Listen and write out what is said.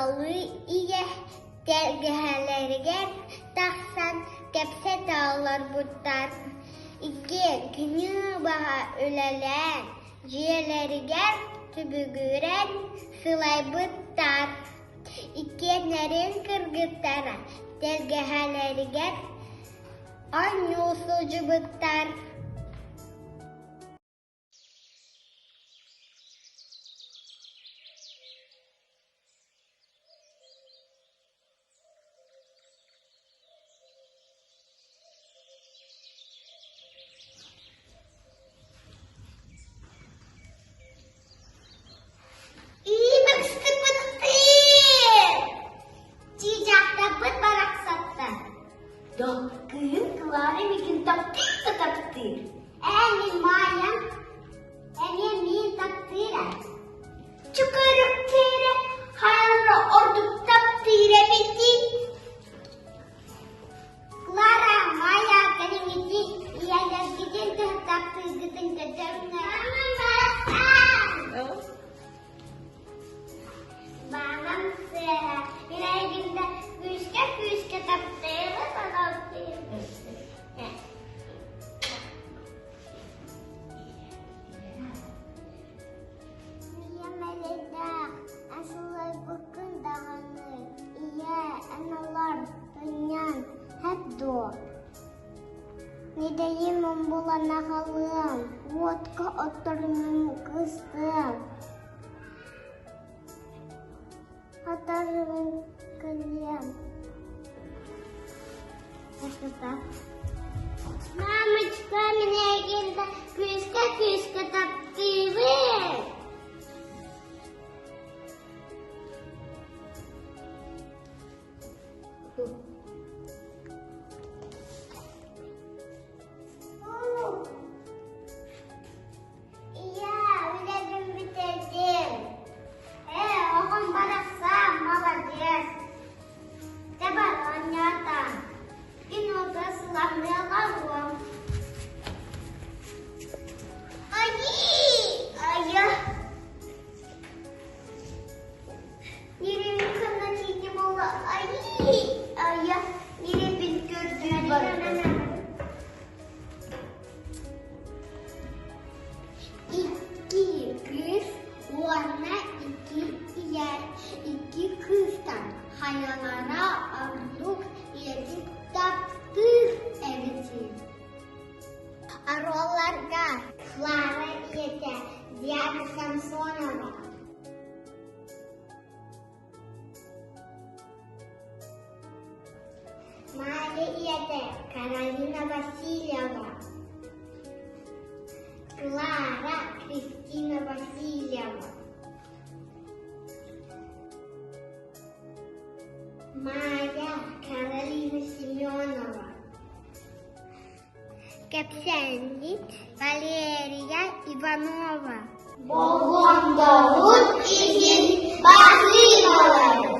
Alı iye dergihalarıgar taksan kepse dağlar buttar. İki günü baha ölelen ciyelerigar tübügüren sılay buttar. İki nerin kırgıttara dergihalarıgar an yolsucu buttar. Kıyın kıları bikin taptır da taptır. Emin mayam, emin taptira. Çıkarıp tere, hayalra orduk taptıra bitti. Clara, Maya, kaning iti, iyagas gidin de taptır gidin de derunga. Bangam seha, ilaygimda küske taptira taptır. Bakın dağını, iya analar dünyan hep doğ. Ne diyeyim bulana kalım, vodka oturmam kıstım. Hatarım kılıyım. Başka Mamacık amine geldi, küske taptı. Iya, udah bitirdim. Okum baraksam, молодец. Coba ternyata, ini udah selama kalung. Ayah. Nire kena cici bola, ayah. Nire pinggir İki kız warna iki yer iki kızdan hayalara arluk yedi taptır eveti. Arollarga Clara yete Diana Samsonova. Maya yete Karolina Vasilyeva. Clara Kristina Vasilyeva. Maya Karolina Semyonova. Капсянит Валерия Иванова. Богом Давуд и Басилова.